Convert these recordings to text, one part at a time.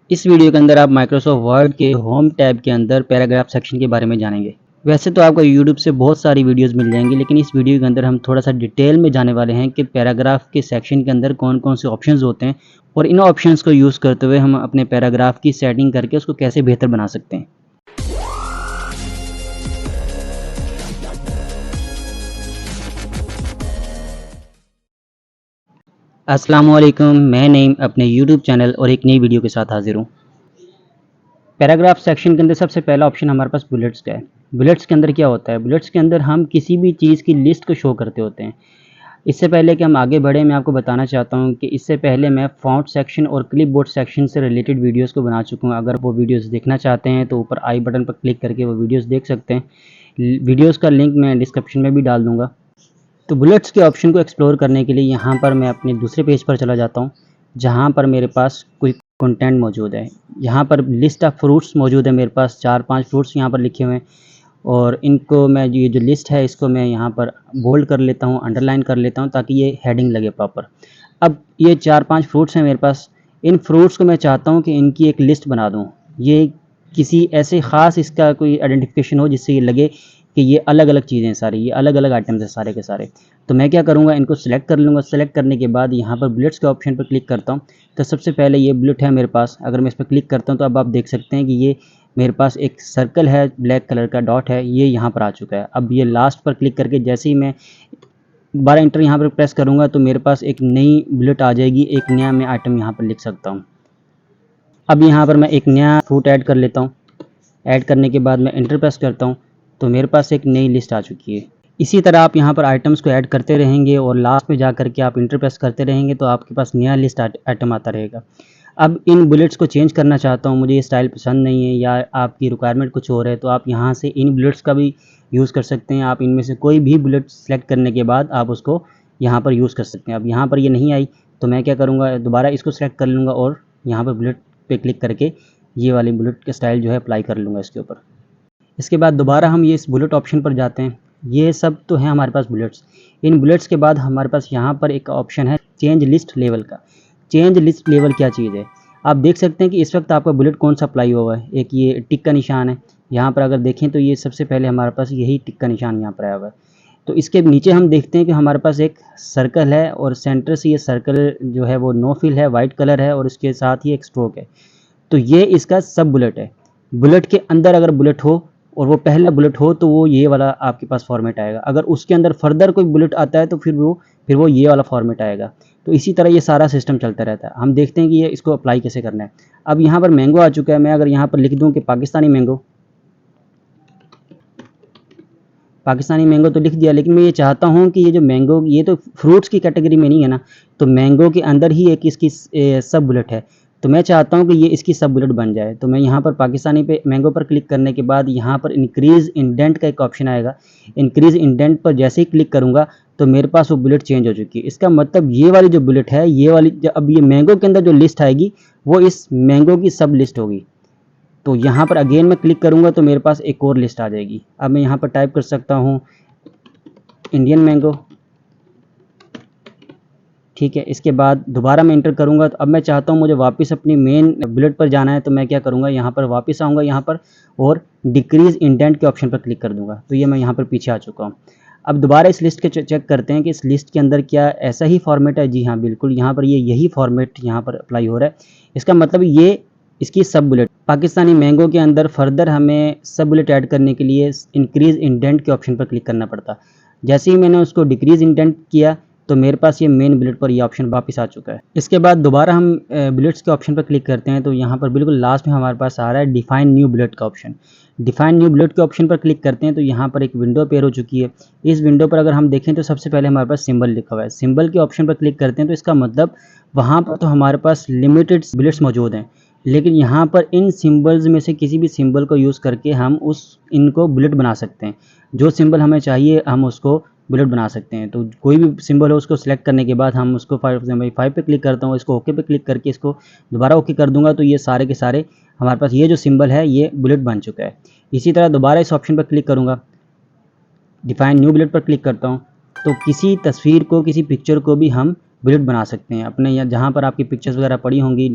इस वीडियो के अंदर आप माइक्रोसॉफ्ट वर्ड के होम टैब के अंदर पैराग्राफ सेक्शन के बारे में जानेंगे। वैसे तो आपको यूट्यूब से बहुत सारी वीडियोस मिल जाएंगी, लेकिन इस वीडियो के अंदर हम थोड़ा सा डिटेल में जाने वाले हैं कि पैराग्राफ के सेक्शन के अंदर कौन कौन से ऑप्शंस होते हैं और इन ऑप्शंस को यूज़ करते हुए हम अपने पैराग्राफ की सेटिंग करके उसको कैसे बेहतर बना सकते हैं। अस्सलामुअलैकुम, मैं नईम अपने यूट्यूब चैनल और एक नई वीडियो के साथ हाजिर हूँ। पैराग्राफ सेक्शन के अंदर सबसे पहला ऑप्शन हमारे पास बुलेट्स का है। बुलेट्स के अंदर क्या होता है? बुलेट्स के अंदर हम किसी भी चीज़ की लिस्ट को शो करते होते हैं। इससे पहले कि हम आगे बढ़ें, मैं आपको बताना चाहता हूँ कि इससे पहले मैं फ़ॉन्ट सेक्शन और क्लिपबोर्ड सेक्शन से रिलेटेड वीडियोस को बना चुका हूँ। अगर वो वीडियोस देखना चाहते हैं तो ऊपर आई बटन पर क्लिक करके वो वीडियोस देख सकते हैं। वीडियोस का लिंक मैं डिस्क्रिप्शन में भी डाल दूँगा। तो बुलेट्स के ऑप्शन को एक्सप्लोर करने के लिए यहाँ पर मैं अपने दूसरे पेज पर चला जाता हूँ, जहाँ पर मेरे पास कोई कंटेंट मौजूद है। यहाँ पर लिस्ट ऑफ फ्रूट्स मौजूद है, मेरे पास 4-5 फ्रूट्स यहाँ पर लिखे हुए हैं और इनको मैं ये जो लिस्ट है इसको मैं यहाँ पर बोल्ड कर लेता हूँ, अंडरलाइन कर लेता हूँ ताकि ये हेडिंग लगे प्रॉपर। अब ये 4-5 फ्रूट्स हैं मेरे पास। इन फ्रूट्स को मैं चाहता हूँ कि इनकी एक लिस्ट बना दूँ। ये किसी ऐसे ख़ास इसका कोई आइडेंटिफिकेशन हो जिससे ये लगे कि ये अलग-अलग चीज़ें हैं सारी, ये अलग-अलग आइटम्स हैं सारे के सारे। तो मैं क्या करूँगा, इनको सिलेक्ट कर लूँगा। सेलेक्ट करने के बाद यहाँ पर बुलेट्स के ऑप्शन पर क्लिक करता हूँ। तो सबसे पहले ये बुलेट है मेरे पास। अगर मैं इस पर क्लिक करता हूँ तो अब आप देख सकते हैं कि ये मेरे पास एक सर्कल है, ब्लैक कलर का डॉट है, ये यहाँ पर आ चुका है। अब ये लास्ट पर क्लिक करके जैसे ही मैं दोबारा एंटर यहाँ पर प्रेस करूँगा तो मेरे पास एक नई बुलेट आ जाएगी, एक नया मैं आइटम यहाँ पर लिख सकता हूँ। अब यहाँ पर मैं एक नया फ्रूट ऐड कर लेता हूँ। ऐड करने के बाद मैं एंटर प्रेस करता हूँ तो मेरे पास एक नई लिस्ट आ चुकी है। इसी तरह आप यहाँ पर आइटम्स को ऐड करते रहेंगे और लास्ट में जा कर के आप एंटर प्रेस करते रहेंगे तो आपके पास नया लिस्ट आइटम आता रहेगा। अब इन बुलेट्स को चेंज करना चाहता हूँ, मुझे ये स्टाइल पसंद नहीं है या आपकी रिक्वायरमेंट कुछ और है, तो आप यहाँ से इन बुलेट्स का भी यूज़ कर सकते हैं। आप इनमें से कोई भी बुलेट सेलेक्ट करने के बाद आप उसको यहाँ पर यूज़ कर सकते हैं। अब यहाँ पर ये नहीं आई तो मैं क्या करूँगा, दोबारा इसको सेलेक्ट कर लूँगा और यहाँ पर बुलेट पे क्लिक करके ये वाली बुलेट का स्टाइल जो है अप्लाई कर लूँगा इसके ऊपर। इसके बाद दोबारा हम ये इस बुलेट ऑप्शन पर जाते हैं। ये सब तो हैं हमारे पास बुलेट्स। इन बुलेट्स के बाद हमारे पास यहाँ पर एक ऑप्शन है चेंज लिस्ट लेवल का। चेंज लिस्ट लेवल क्या चीज़ है? आप देख सकते हैं कि इस वक्त आपका बुलेट कौन सा अप्लाई हुआ है। एक ये टिक का निशान है, यहाँ पर अगर देखें तो ये सबसे पहले हमारे पास यही टिक का निशान यहाँ पर आया हुआ है। तो इसके नीचे हम देखते हैं कि हमारे पास एक सर्कल है और सेंटर से ये सर्कल जो है वो नो फिल है, वाइट कलर है और इसके साथ ही एक स्ट्रोक है। तो ये इसका सब बुलेट है। बुलेट के अंदर अगर बुलेट हो और वो पहला बुलेट हो तो वो ये वाला आपके पास फॉर्मेट आएगा। अगर उसके अंदर फर्दर कोई बुलेट आता है तो फिर वो ये वाला फॉर्मेट आएगा। तो इसी तरह ये सारा सिस्टम चलता रहता है। हम देखते हैं कि ये इसको अप्लाई कैसे करना है। अब यहाँ पर मैंगो आ चुका है। मैं अगर यहाँ पर लिख दूँ कि पाकिस्तानी मैंगो तो लिख दिया, लेकिन मैं ये चाहता हूँ कि ये जो मैंगो, ये तो फ्रूट्स की कैटेगरी में नहीं है ना, तो मैंगो के अंदर ही एक इसकी सब बुलेट है। तो मैं चाहता हूँ कि ये इसकी सब बुलेट बन जाए। तो मैं यहाँ पर पाकिस्तानी पे मैंगो पर क्लिक करने के बाद यहाँ पर इंक्रीज़ इंडेंट का एक ऑप्शन आएगा। इंक्रीज़ इंडेंट पर जैसे ही क्लिक करूँगा तो मेरे पास वो बुलेट चेंज हो चुकी है। इसका मतलब ये वाली जो बुलेट है, ये वाली अब ये मैंगो के अंदर जो लिस्ट आएगी वो इस मैंगो की सब लिस्ट होगी। तो यहाँ पर अगेन मैं क्लिक करूँगा तो मेरे पास एक और लिस्ट आ जाएगी। अब मैं यहाँ पर टाइप कर सकता हूँ इंडियन मैंगो, ठीक है। इसके बाद दोबारा मैं एंटर करूँगा तो अब मैं चाहता हूँ मुझे वापस अपनी मेन बुलेट पर जाना है, तो मैं क्या करूँगा, यहाँ पर वापस आऊँगा यहाँ पर और डिक्रीज़ इंडेंट के ऑप्शन पर क्लिक कर दूँगा। तो ये मैं यहाँ पर पीछे आ चुका हूँ। अब दोबारा इस लिस्ट के चेक करते हैं कि इस लिस्ट के अंदर क्या ऐसा ही फॉर्मेट है। जी हाँ, बिल्कुल यहाँ पर ये यही फॉर्मेट यहाँ पर अप्लाई हो रहा है। इसका मतलब ये इसकी सब बुलेट पाकिस्तानी मैंगो के अंदर फर्दर हमें सब बुलेट ऐड करने के लिए इंक्रीज़ इंडेंट के ऑप्शन पर क्लिक करना पड़ता। जैसे ही मैंने उसको डिक्रीज़ इंडेंट किया तो मेरे पास ये मेन बुलेट पर ये ऑप्शन वापस आ चुका है। इसके बाद दोबारा हम बुलेट्स के ऑप्शन पर क्लिक करते हैं तो यहाँ पर बिल्कुल लास्ट में हमारे पास आ रहा है डिफाइन न्यू बुलेट का ऑप्शन। डिफाइन न्यू बुलेट के ऑप्शन पर क्लिक करते हैं तो यहाँ पर एक विंडो पेयर हो चुकी है। इस विंडो पर अगर हम देखें तो सबसे पहले हमारे पास सिंबल लिखा हुआ है। सिंबल के ऑप्शन पर क्लिक करते हैं तो इसका मतलब वहाँ पर तो हमारे पास लिमिटेड बुलेट्स मौजूद हैं, लेकिन यहाँ पर इन सिंबल्स में से किसी भी सिंबल को यूज़ करके हम इनको बुलेट बना सकते हैं। जो सिंबल हमें चाहिए हम उसको बुलेट बना सकते हैं। तो कोई भी सिंबल हो उसको सिलेक्ट करने के बाद हम उसको 5 पे क्लिक करता हूँ, इसको ओके पे क्लिक करके इसको दोबारा ओके कर दूंगा तो ये सारे के सारे हमारे पास ये जो सिंबल है ये बुलेट बन चुका है। इसी तरह दोबारा इस ऑप्शन पर क्लिक करूँगा, डिफाइन न्यू बुलेट पर क्लिक करता हूँ तो किसी तस्वीर को, किसी पिक्चर को भी हम बुलेट बना सकते हैं। अपने यहाँ जहाँ पर आपकी पिक्चर्स वगैरह पड़ी होंगी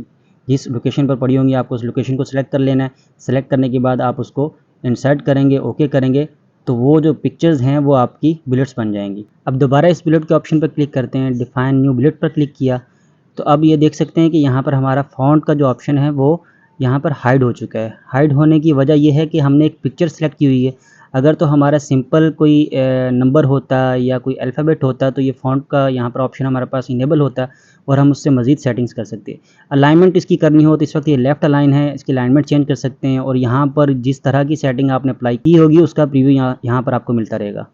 जिस लोकेशन पर पड़ी होंगी आपको उस लोकेशन को सिलेक्ट कर लेना है। सेलेक्ट करने के बाद आप उसको इंसर्ट करेंगे, ओके करेंगे, तो वो जो पिक्चर्स हैं वो आपकी बुलेट्स बन जाएंगी। अब दोबारा इस बुलेट के ऑप्शन पर क्लिक करते हैं, डिफाइन न्यू बुलेट पर क्लिक किया, तो अब ये देख सकते हैं कि यहाँ पर हमारा फ़ॉन्ट का जो ऑप्शन है वो यहाँ पर हाइड हो चुका है। हाइड होने की वजह ये है कि हमने एक पिक्चर सेलेक्ट की हुई है। अगर तो हमारा सिंपल कोई नंबर होता या कोई अल्फ़ाबेट होता तो ये फ़ॉन्ट का यहाँ पर ऑप्शन हमारे पास इनेबल होता और हम उससे मज़ीद सेटिंग्स कर सकते हैं। अलाइनमेंट इसकी करनी हो तो इस वक्त ये लेफ़्ट अलाइन है, इसकी अलाइनमेंट चेंज कर सकते हैं और यहाँ पर जिस तरह की सेटिंग आपने अप्लाई की होगी उसका प्रीव्यू यहाँ पर आपको मिलता रहेगा।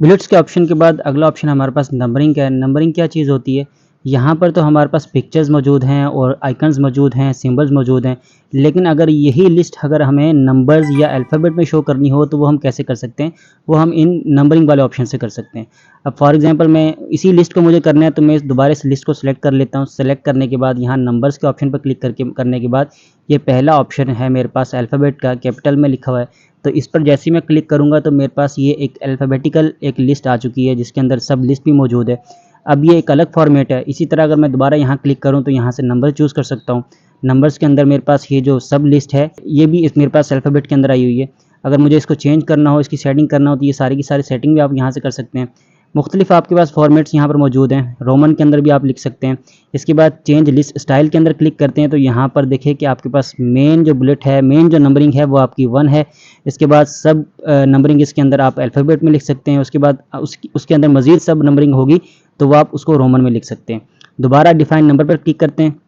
बुलेट्स के ऑप्शन के बाद अगला ऑप्शन हमारे पास नंबरिंग का है। नंबरिंग क्या चीज़ होती है? यहाँ पर तो हमारे पास पिक्चर्स मौजूद हैं और आइकन्स मौजूद हैं, सिंबल्स मौजूद हैं, लेकिन अगर यही लिस्ट अगर हमें नंबर्स या अल्फ़ाबेट में शो करनी हो तो वो हम कैसे कर सकते हैं? वो हम इन नंबरिंग वाले ऑप्शन से कर सकते हैं। अब फॉर एग्जांपल मैं इसी लिस्ट को मुझे करना है तो मैं दोबारा इस लिस्ट को सिलेक्ट कर लेता हूँ। सेलेक्ट करने के बाद यहाँ नंबर्स के ऑप्शन पर क्लिक करने के बाद ये पहला ऑप्शन है मेरे पास अल्फ़ाबेट का, कैपिटल में लिखा हुआ है, तो इस पर जैसे ही मैं क्लिक करूँगा तो मेरे पास ये एक अल्फ़ाबेटिकल एक लिस्ट आ चुकी है जिसके अंदर सब लिस्ट भी मौजूद है। अब ये एक अलग फॉर्मेट है। इसी तरह अगर मैं दोबारा यहाँ क्लिक करूँ तो यहाँ से नंबर चूज़ कर सकता हूँ। नंबर्स के अंदर मेरे पास ये जो सब लिस्ट है ये भी इस मेरे पास अल्फ़ाबेट के अंदर आई हुई है। अगर मुझे इसको चेंज करना हो, इसकी सेटिंग करना हो तो ये सारी की सारी सेटिंग भी आप यहाँ से कर सकते हैं। मुख्तलिफ आपके पास फॉर्मेट्स यहाँ पर मौजूद हैं। रोमन के अंदर भी आप लिख सकते हैं। इसके बाद चेंज लिस्ट स्टाइल के अंदर क्लिक करते हैं तो यहाँ पर देखिए कि आपके पास मेन जो बुलेट है, मेन जो नंबरिंग है वो आपकी 1 है। इसके बाद सब नंबरिंग इसके अंदर आप अल्फ़ाबेट में लिख सकते हैं। उसके बाद उसके अंदर मज़ीद सब नंबरिंग होगी तो वो आप उसको रोमन में लिख सकते हैं। दोबारा डिफाइन नंबर पर क्लिक करते हैं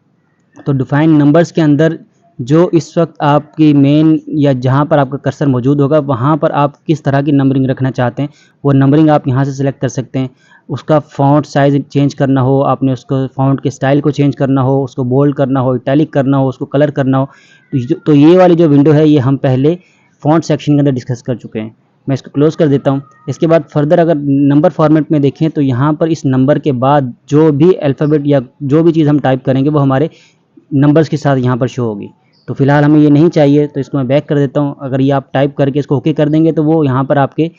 तो डिफाइन नंबर्स के अंदर जो इस वक्त आपकी मेन या जहाँ पर आपका कर्सर मौजूद होगा वहाँ पर आप किस तरह की नंबरिंग रखना चाहते हैं वो नंबरिंग आप यहाँ से सिलेक्ट कर सकते हैं। उसका फ़ॉन्ट साइज़ चेंज करना हो, आपने उसको फ़ॉन्ट के स्टाइल को चेंज करना हो, उसको बोल्ड करना हो, इटैलिक करना हो, उसको कलर करना हो, तो ये वाली जो विंडो है ये हम पहले फ़ॉन्ट सेक्शन के अंदर डिस्कस कर चुके हैं। मैं इसको क्लोज़ कर देता हूँ। इसके बाद फर्दर अगर नंबर फॉर्मेट में देखें तो यहाँ पर इस नंबर के बाद जो भी अल्फ़ाबेट या जो भी चीज़ हम टाइप करेंगे वो हमारे नंबर्स के साथ यहाँ पर शो होगी। तो फिलहाल हमें ये नहीं चाहिए तो इसको मैं बैक कर देता हूँ। अगर ये आप टाइप करके इसको ओके कर देंगे तो वो यहाँ पर आपके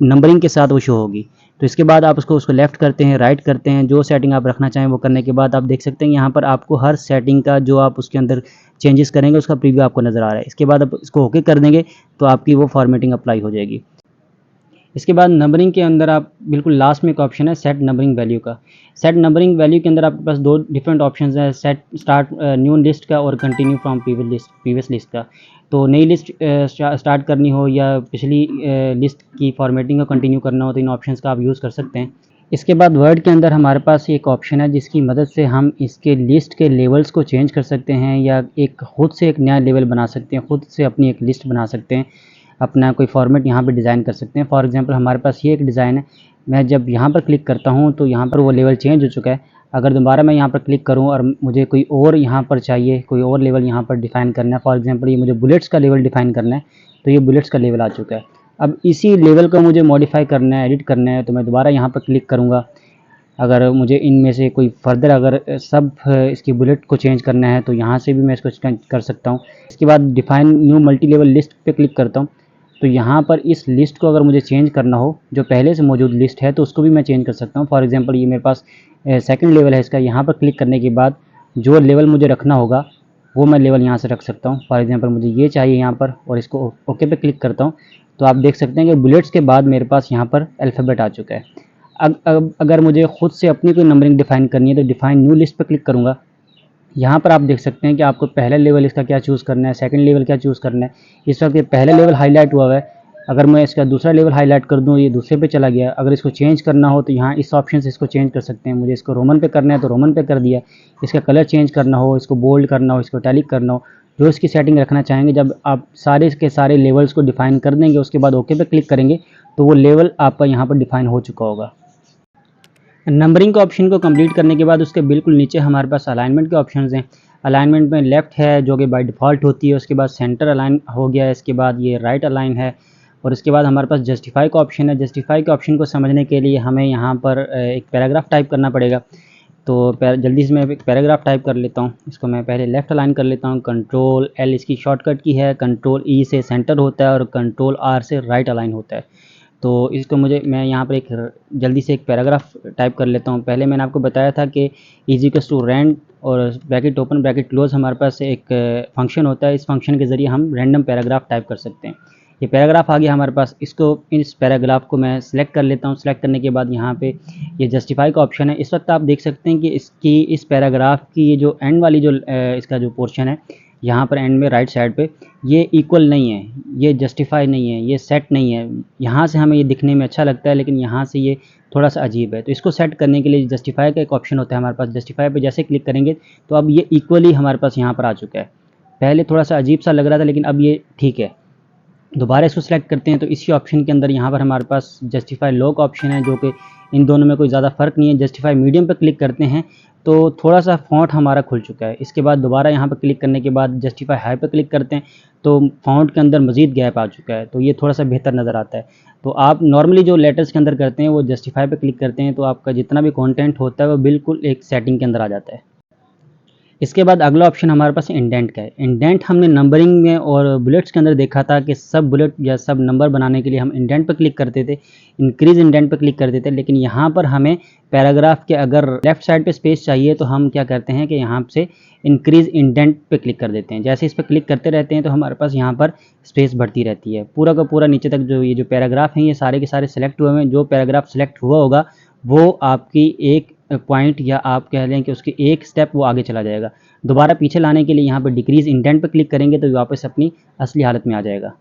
नंबरिंग के साथ वो शो होगी। तो इसके बाद आप उसको लेफ़्ट करते हैं, राइट करते हैं, जो सेटिंग आप रखना चाहें वो करने के बाद आप देख सकते हैं यहाँ पर आपको हर सेटिंग का जो आप उसके अंदर चेंजेस करेंगे उसका प्रीव्यू आपको नज़र आ रहा है। इसके बाद आप इसको ओके कर देंगे तो आपकी वो फॉर्मेटिंग अप्लाई हो जाएगी। इसके बाद नंबरिंग के अंदर आप बिल्कुल लास्ट में एक ऑप्शन है सेट नंबरिंग वैल्यू का। सेट नंबरिंग वैल्यू के अंदर आपके पास 2 डिफरेंट ऑप्शंस हैं, सेट स्टार्ट न्यू लिस्ट का और कंटिन्यू फ्रॉम प्रीवियस लिस्ट का। तो नई लिस्ट स्टार्ट करनी हो या पिछली लिस्ट की फॉर्मेटिंग को कंटिन्यू करना हो तो इन ऑप्शंस का आप यूज़ कर सकते हैं। इसके बाद वर्ड के अंदर हमारे पास एक ऑप्शन है जिसकी मदद से हम इसके लिस्ट के लेवल्स को चेंज कर सकते हैं या एक खुद से एक नया लेवल बना सकते हैं, खुद से अपनी एक लिस्ट बना सकते हैं, अपना कोई फॉर्मेट यहाँ पे डिज़ाइन कर सकते हैं। फॉर एग्जांपल हमारे पास ये एक डिज़ाइन है, मैं जब यहाँ पर क्लिक करता हूँ तो यहाँ पर वो लेवल चेंज हो चुका है। अगर दोबारा मैं यहाँ पर क्लिक करूँ और मुझे कोई और यहाँ पर चाहिए, कोई और लेवल यहाँ पर डिफ़ाइन करना है, फॉर एग्जांपल ये मुझे बुलेट्स का लेवल डिफ़ाइन करना है तो ये बुलेट्स का लेवल आ चुका है। अब इसी लेवल को मुझे मॉडिफाई करना है, एडिट करना है तो मैं दोबारा यहाँ पर क्लिक करूँगा। अगर मुझे इनमें से कोई फर्दर अगर सब इसकी बुलेट को चेंज करना है तो यहाँ से भी मैं इसको कर सकता हूँ। इसके बाद define new multi level list पे क्लिक करता हूँ तो यहाँ पर इस लिस्ट को अगर मुझे चेंज करना हो, जो पहले से मौजूद लिस्ट है तो उसको भी मैं चेंज कर सकता हूँ। फॉर एग्जांपल ये मेरे पास सेकंड लेवल है इसका, यहाँ पर क्लिक करने के बाद जो लेवल मुझे रखना होगा वो मैं लेवल यहाँ से रख सकता हूँ। फॉर एग्जांपल मुझे ये चाहिए यहाँ पर और इसको ओके पे क्लिक करता हूँ तो आप देख सकते हैं कि बुलेट्स के बाद मेरे पास यहाँ पर अल्फ़ाबेट आ चुका है। अगर मुझे खुद से अपनी कोई नंबरिंग डिफ़ाइन करनी है तो डिफ़ाइन न्यू लिस्ट पर क्लिक करूँगा। यहाँ पर आप देख सकते हैं कि आपको पहला लेवल इसका क्या चूज़ करना है, सेकंड लेवल क्या चूज़ करना है। इस वक्त ये पहला लेवल हाईलाइट हुआ है, अगर मैं इसका दूसरा लेवल हाईलाइट कर दूँ ये दूसरे पे चला गया। अगर इसको चेंज करना हो तो यहाँ इस ऑप्शन से इसको चेंज कर सकते हैं। मुझे इसको रोमन पे करना है तो रोमन पे कर दिया। इसका कलर चेंज करना हो, इसको बोल्ड करना हो, इसको इटैलिक करना हो, जो इसकी सेटिंग रखना चाहेंगे, जब आप सारे के सारे लेवल्स को डिफ़ाइन कर देंगे उसके बाद ओके पे क्लिक करेंगे तो वो लेवल आपका यहाँ पर डिफ़ाइन हो चुका होगा। नंबरिंग के ऑप्शन को कंप्लीट करने के बाद उसके बिल्कुल नीचे हमारे पास अलाइनमेंट के ऑप्शंस हैं। अलाइनमेंट में लेफ़्ट है जो कि बाय डिफ़ॉल्ट होती है, उसके बाद सेंटर अलाइन हो गया है, इसके बाद ये राइट अलाइन है और इसके बाद हमारे पास जस्टिफाई का ऑप्शन है। जस्टिफाई के ऑप्शन को समझने के लिए हमें यहाँ पर एक पैराग्राफ टाइप करना पड़ेगा। तो जल्दी से मैं एक पैराग्राफ टाइप कर लेता हूँ। इसको मैं पहले लेफ़्ट अलाइन कर लेता हूँ, कंट्रोल एल इसकी शॉर्टकट की है, कंट्रोल ई से सेंटर होता है और कंट्रोल आर से राइट अलाइन होता है। तो इसको मैं यहाँ पर एक जल्दी से एक पैराग्राफ टाइप कर लेता हूँ। पहले मैंने आपको बताया था कि इज इक्वल्स टू रैंड और ब्रैकेट ओपन ब्रैकेट क्लोज हमारे पास एक फंक्शन होता है। इस फंक्शन के ज़रिए हम रैंडम पैराग्राफ टाइप कर सकते हैं। ये पैराग्राफ आ गया हमारे पास, इसको इस पैराग्राफ को मैं सिलेक्ट कर लेता हूँ। सिलेक्ट करने के बाद यहाँ पे ये जस्टिफाई का ऑप्शन है। इस वक्त आप देख सकते हैं कि इस पैराग्राफ की ये जो एंड वाली जो इसका जो पोर्शन है यहाँ पर एंड में राइट साइड पे ये इक्वल नहीं है, ये जस्टिफाई नहीं है, ये सेट नहीं है। यहाँ से हमें ये दिखने में अच्छा लगता है लेकिन यहाँ से ये थोड़ा सा अजीब है। तो इसको सेट करने के लिए जस्टिफाई का एक ऑप्शन होता है हमारे पास। जस्टिफाई पे जैसे क्लिक करेंगे तो अब ये इक्वली हमारे पास यहाँ पर आ चुका है। पहले थोड़ा सा अजीब सा लग रहा था लेकिन अब ये ठीक है। दोबारा इसको सेलेक्ट करते हैं तो इसी ऑप्शन के अंदर यहाँ पर हमारे पास जस्टिफाई लो का ऑप्शन है, जो कि इन दोनों में कोई ज़्यादा फ़र्क नहीं है। जस्टिफाई मीडियम पर क्लिक करते हैं तो थोड़ा सा फ़ॉन्ट हमारा खुल चुका है। इसके बाद दोबारा यहाँ पर क्लिक करने के बाद जस्टिफाई हाई पर क्लिक करते हैं तो फ़ॉन्ट के अंदर मज़ीद गैप आ चुका है, तो ये थोड़ा सा बेहतर नज़र आता है। तो आप नॉर्मली जो लेटर्स के अंदर करते हैं वो जस्टिफाई पर क्लिक करते हैं तो आपका जितना भी कॉन्टेंट होता है वो बिल्कुल एक सेटिंग के अंदर आ जाता है। इसके बाद अगला ऑप्शन हमारे पास इंडेंट का है। इंडेंट हमने नंबरिंग में और बुलेट्स के अंदर देखा था कि सब बुलेट या सब नंबर बनाने के लिए हम इंडेंट पर क्लिक करते थे, इंक्रीज इंडेंट पर क्लिक करते थे। लेकिन यहाँ पर हमें पैराग्राफ के अगर लेफ्ट साइड पे स्पेस चाहिए तो हम क्या करते हैं कि यहाँ से इंक्रीज इंडेंट पे क्लिक कर देते हैं। जैसे इस पर क्लिक करते रहते हैं तो हमारे पास यहाँ पर स्पेस बढ़ती रहती है। पूरा का पूरा नीचे तक जो ये जो पैराग्राफ हैं ये सारे के सारे सेलेक्ट हुए हैं। जो पैराग्राफ सेलेक्ट हुआ होगा वो आपकी एक पॉइंट या आप कह लें कि उसकी एक स्टेप वो आगे चला जाएगा। दोबारा पीछे लाने के लिए यहाँ पर डिक्रीज इंडेंट पर क्लिक करेंगे तो वापस अपनी असली हालत में आ जाएगा।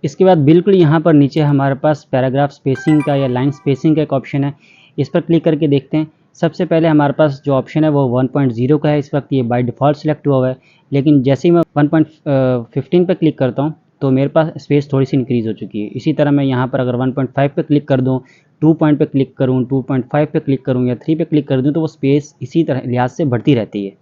इसके बाद बिल्कुल यहाँ पर नीचे हमारे पास पैराग्राफ स्पेसिंग का या लाइन स्पेसिंग का एक ऑप्शन है। इस पर क्लिक करके देखते हैं। सबसे पहले हमारे पास जो ऑप्शन है वो 1.0 का है। इस वक्त ये बाय डिफ़ॉल्ट सेलेक्ट हुआ है, लेकिन जैसे ही मैं 1.15 पर क्लिक करता हूँ तो मेरे पास स्पेस थोड़ी सी इंक्रीज़ हो चुकी है। इसी तरह मैं यहाँ पर अगर 1.5 पे क्लिक कर दूँ, 2 पॉइंट पे क्लिक करूँ, 2.5 पे क्लिक करूँ या 3 पे क्लिक कर दूँ तो वो स्पेस इसी तरह लिहाज से बढ़ती रहती है।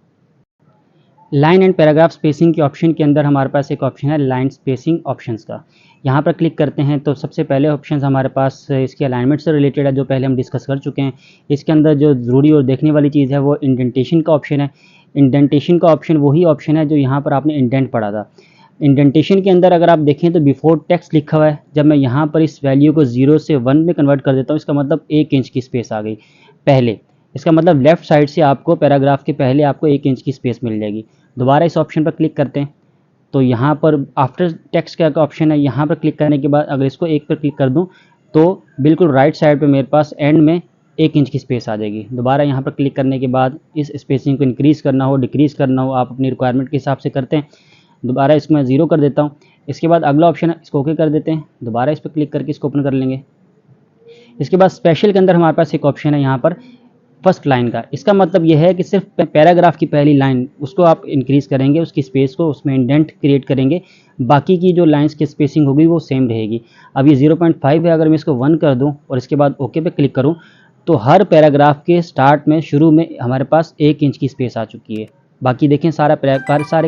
लाइन एंड पैराग्राफ स्पेसिंग के ऑप्शन के अंदर हमारे पास एक ऑप्शन है लाइन स्पेसिंग ऑप्शंस का। यहाँ पर क्लिक करते हैं तो सबसे पहले ऑप्शन हमारे पास इसके अलाइनमेंट से रिलेटेड है, जो पहले हम डिस्कस कर चुके हैं। इसके अंदर जो ज़रूरी और देखने वाली चीज़ है वो इंडेंटेशन का ऑप्शन है। इंडेंटेशन का ऑप्शन वही ऑप्शन है जो यहाँ पर आपने इंडेंट पढ़ा था। इंडेंटेशन के अंदर अगर आप देखें तो बिफोर टेक्स्ट लिखा हुआ है। जब मैं यहाँ पर इस वैल्यू को 0 से 1 में कन्वर्ट कर देता हूँ, इसका मतलब 1 इंच की स्पेस आ गई पहले। इसका मतलब लेफ़्ट साइड से आपको पैराग्राफ के पहले आपको 1 इंच की स्पेस मिल जाएगी। दोबारा इस ऑप्शन पर क्लिक करते हैं तो यहाँ पर आफ्टर टेक्स्ट का ऑप्शन है। यहाँ पर क्लिक करने के बाद अगर इसको 1 पर क्लिक कर दूँ तो बिल्कुल राइट साइड पे मेरे पास एंड में 1 इंच की स्पेस आ जाएगी। दोबारा यहाँ पर क्लिक करने के बाद इस स्पेसिंग को इंक्रीज़ करना हो डिक्रीज़ करना हो आप अपनी रिक्वायरमेंट के हिसाब से करते हैं। दोबारा इसको मैं 0 कर देता हूँ। इसके बाद अगला ऑप्शन है, इसको ओके कर देते हैं। दोबारा इस पर क्लिक करके इसको ओपन कर लेंगे। इसके बाद स्पेशल के अंदर हमारे पास एक ऑप्शन है यहाँ पर फर्स्ट लाइन का। इसका मतलब यह है कि सिर्फ पैराग्राफ की पहली लाइन उसको आप इंक्रीज़ करेंगे, उसकी स्पेस को, उसमें इंडेंट क्रिएट करेंगे, बाकी की जो लाइंस की स्पेसिंग होगी वो सेम रहेगी। अब ये 0.5 है, अगर मैं इसको 1 कर दूं और इसके बाद ओके पे क्लिक करूं तो हर पैराग्राफ के स्टार्ट में शुरू में हमारे पास 1 इंच की स्पेस आ चुकी है। बाकी देखें सारे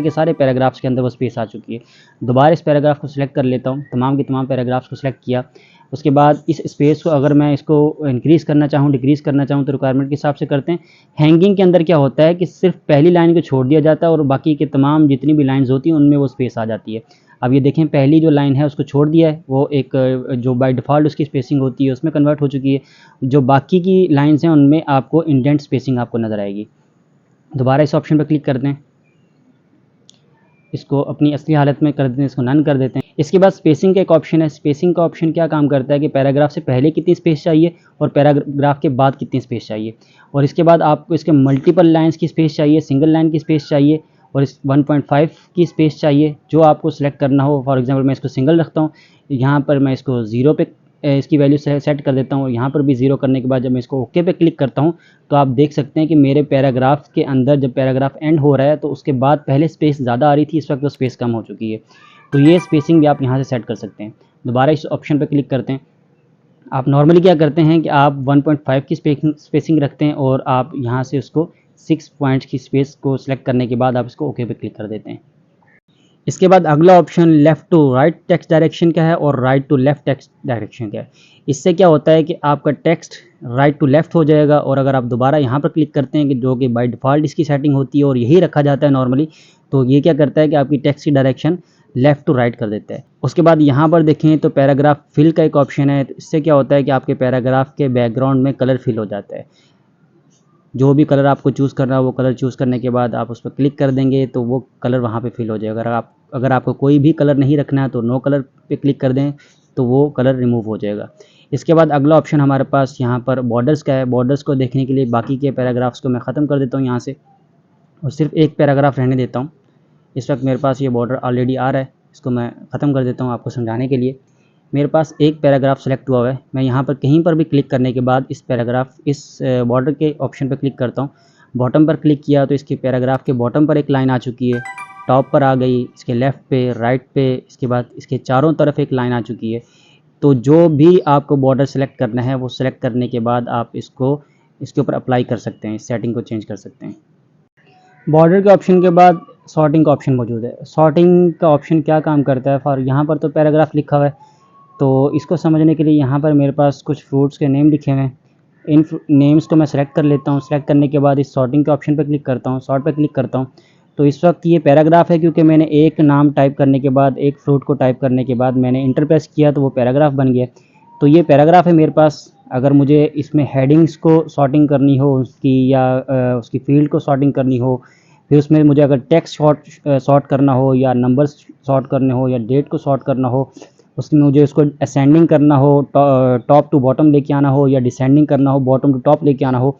के सारे पैराग्राफ्स के अंदर वो स्पेस आ चुकी है। दोबारा इस पैराग्राफ को सिलेक्ट कर लेता हूँ, तमाम के तमाम पैराग्राफ्स को सिलेक्ट किया। उसके बाद इस स्पेस को अगर मैं इसको इंक्रीज़ करना चाहूँ डिक्रीज़ करना चाहूँ तो रिक्वायरमेंट के हिसाब से करते हैं। हैंगिंग के अंदर क्या होता है कि सिर्फ पहली लाइन को छोड़ दिया जाता है और बाकी के तमाम जितनी भी लाइंस होती हैं उनमें वो स्पेस आ जाती है। अब ये देखें पहली जो लाइन है उसको छोड़ दिया है, वो एक जो बाय डिफ़ॉल्ट उसकी स्पेसिंग होती है उसमें कन्वर्ट हो चुकी है। जो बाकी की लाइंस हैं उनमें आपको इंडेंट स्पेसिंग आपको नज़र आएगी। दोबारा इस ऑप्शन पर क्लिक करते हैं, इसको अपनी असली हालत में कर देते हैं, इसको नन कर देते हैं। इसके बाद स्पेसिंग का एक ऑप्शन है। स्पेसिंग का ऑप्शन क्या काम करता है कि पैराग्राफ से पहले कितनी स्पेस चाहिए और पैराग्राफ के बाद कितनी स्पेस चाहिए, और इसके बाद आपको इसके मल्टीपल लाइंस की स्पेस चाहिए, सिंगल लाइन की स्पेस चाहिए और इस 1.5 की स्पेस चाहिए, जो आपको सेलेक्ट करना हो। फॉर एग्जांपल मैं इसको सिंगल रखता हूँ, यहाँ पर मैं इसको 0 पे इसकी वैल्यू सेट कर देता हूँ। यहाँ पर भी 0 करने के बाद जब मैं इसको ओके पे क्लिक करता हूँ तो आप देख सकते हैं कि मेरे पैराग्राफ के अंदर जब पैराग्राफ एंड हो रहा है तो उसके बाद पहले स्पेस ज़्यादा आ रही थी, इस वक्त वो स्पेस कम हो चुकी है। तो ये स्पेसिंग भी आप यहाँ से सेट कर सकते हैं। दोबारा इस ऑप्शन पर क्लिक करते हैं। आप नॉर्मली क्या करते हैं कि आप 1.5 की स्पेसिंग रखते हैं और आप यहाँ से उसको 6 पॉइंट्स की स्पेस को सिलेक्ट करने के बाद आप इसको ओके पे क्लिक कर देते हैं। इसके बाद अगला option left to right text direction का है और right to left text direction का है। इससे क्या होता है कि आपका टेक्स्ट राइट टू लेफ़्ट हो जाएगा और अगर आप दोबारा यहाँ पर क्लिक करते हैं कि जो कि बाय डिफ़ॉल्ट इसकी सेटिंग होती है और यही रखा जाता है नॉर्मली, तो ये क्या करता है कि आपकी टेक्स्ट की डायरेक्शन लेफ़्ट टू राइट कर देता है। उसके बाद यहाँ पर देखें तो पैराग्राफ फिल का एक ऑप्शन है। तो इससे क्या होता है कि आपके पैराग्राफ के बैकग्राउंड में कलर फिल हो जाता है। जो भी कलर आपको चूज़ करना है वो कलर चूज़ करने के बाद आप उस पर क्लिक कर देंगे तो वो कलर वहाँ पे फिल हो जाएगा। अगर आपको कोई भी कलर नहीं रखना है तो नो कलर पे क्लिक कर दें तो वो कलर रिमूव हो जाएगा। इसके बाद अगला ऑप्शन हमारे पास यहाँ पर बॉर्डर्स का है। बॉर्डर्स को देखने के लिए बाकी के पैराग्राफ्स को मैं ख़त्म कर देता हूँ यहाँ से और सिर्फ एक पैराग्राफ रहने देता हूँ। इस वक्त मेरे पास ये बॉर्डर ऑलरेडी आ रहा है, इसको मैं ख़त्म कर देता हूँ आपको समझाने के लिए। मेरे पास एक पैराग्राफ सेलेक्ट हुआ है। मैं यहाँ पर कहीं पर भी क्लिक करने के बाद इस बॉर्डर के ऑप्शन पर क्लिक करता हूँ। बॉटम पर क्लिक किया तो इसके पैराग्राफ के बॉटम पर एक लाइन आ चुकी है, टॉप पर आ गई, इसके लेफ़्ट पे, राइट पे, इसके बाद इसके चारों तरफ एक लाइन आ चुकी है। तो जो भी आपको बॉर्डर सेलेक्ट करना है वो सेलेक्ट करने के बाद आप इसके ऊपर अप्लाई कर सकते हैं, इस सेटिंग को चेंज कर सकते हैं। बॉर्डर के ऑप्शन के बाद सॉर्टिंग का ऑप्शन मौजूद है। सॉर्टिंग का ऑप्शन क्या काम करता है? फॉर यहाँ पर तो पैराग्राफ लिखा हुआ है, तो इसको समझने के लिए यहाँ पर मेरे पास कुछ फ्रूट्स के नेम लिखे हुए हैं। इन नेम्स को मैं सेलेक्ट कर लेता हूँ। सेलेक्ट करने के बाद इस सॉर्टिंग के ऑप्शन पर क्लिक करता हूँ, सॉर्ट पर क्लिक करता हूँ। तो इस वक्त ये पैराग्राफ है क्योंकि मैंने एक नाम टाइप करने के बाद, एक फ्रूट को टाइप करने के बाद मैंने इंटर प्रेस किया तो वो पैराग्राफ बन गया। तो ये पैराग्राफ है मेरे पास। अगर मुझे इसमें हेडिंग्स को सॉर्टिंग करनी हो उसकी, या उसकी फील्ड को सॉर्टिंग करनी हो, फिर उसमें मुझे अगर टेक्स्ट सॉर्ट करना हो, या नंबर्स सॉर्ट करने हो, या डेट को सॉर्ट करना हो, उसमें मुझे उसको असेंडिंग करना हो, टॉप टू बॉटम लेके आना हो, या डिसेंडिंग करना हो, बॉटम टू टॉप लेके आना हो,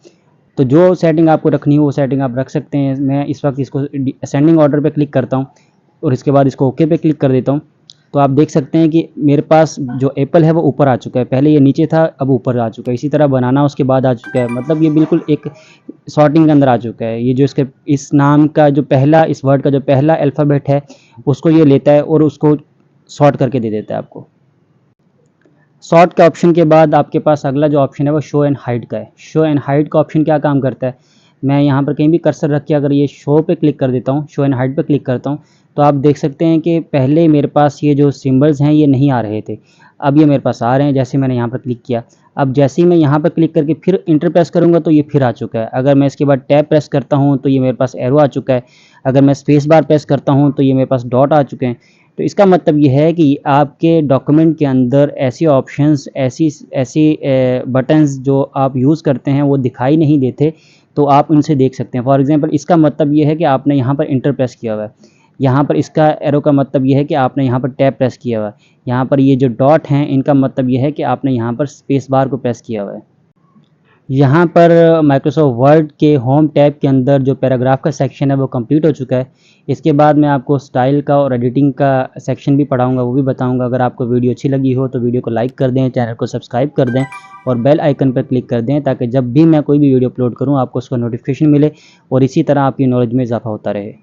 तो जो सेटिंग आपको रखनी हो वो सेटिंग आप रख सकते हैं। मैं इस वक्त इसको असेंडिंग ऑर्डर पे क्लिक करता हूँ और इसके बाद इसको ओके पे क्लिक कर देता हूँ। तो आप देख सकते हैं कि मेरे पास जो एप्पल है वो ऊपर आ चुका है, पहले ये नीचे था अब ऊपर आ चुका है। इसी तरह बनाना उसके बाद आ चुका है, मतलब ये बिल्कुल एक सॉर्टिंग के अंदर आ चुका है। ये जो इसके इस नाम का जो पहला, इस वर्ड का जो पहला अल्फ़ाबेट है उसको ये लेता है और उसको सॉर्ट करके दे देता है आपको। सॉर्ट के ऑप्शन के बाद आपके पास अगला जो ऑप्शन है वो शो एंड हाइड का है। शो एंड हाइड का ऑप्शन क्या काम करता है? मैं यहाँ पर कहीं भी कर्सर रख के अगर ये शो पे क्लिक कर देता हूँ, शो एंड हाइड पे क्लिक करता हूँ, तो आप देख सकते हैं कि पहले मेरे पास ये जो सिंबल्स हैं ये नहीं आ रहे थे, अब ये मेरे पास आ रहे हैं जैसे मैंने यहाँ पर क्लिक किया। अब जैसे ही मैं यहाँ पर क्लिक करके फिर इंटर प्रेस करूँगा तो ये फिर आ चुका है। अगर मैं इसके बाद टैब प्रेस करता हूँ तो ये मेरे पास एरो आ चुका है। अगर मैं स्पेस बार प्रेस करता हूँ तो ये मेरे पास डॉट आ चुके हैं। तो इसका मतलब ये है कि आपके डॉक्यूमेंट के अंदर ऐसी ऑप्शंस, ऐसी बटन्स जो आप यूज़ करते हैं वो दिखाई नहीं देते, तो आप उनसे देख सकते हैं। फॉर एग्जांपल इसका मतलब ये है कि आपने यहाँ पर इंटर प्रेस किया हुआ है, यहाँ पर इसका एरो का मतलब ये है कि आपने यहाँ पर टैब प्रेस किया हुआ है, यहाँ पर ये जो डॉट हैं इनका मतलब ये है कि आपने यहाँ पर स्पेस बार को प्रेस किया हुआ है। यहाँ पर माइक्रोसॉफ्ट वर्ड के होम टैब के अंदर जो पैराग्राफ का सेक्शन है वो कंप्लीट हो चुका है। इसके बाद मैं आपको स्टाइल का और एडिटिंग का सेक्शन भी पढ़ाऊँगा, वो भी बताऊँगा। अगर आपको वीडियो अच्छी लगी हो तो वीडियो को लाइक कर दें, चैनल को सब्सक्राइब कर दें और बेल आइकन पर क्लिक कर दें ताकि जब भी मैं कोई भी वीडियो अपलोड करूँ आपको उसका नोटिफिकेशन मिले और इसी तरह आपकी नॉलेज में इजाफा होता रहे।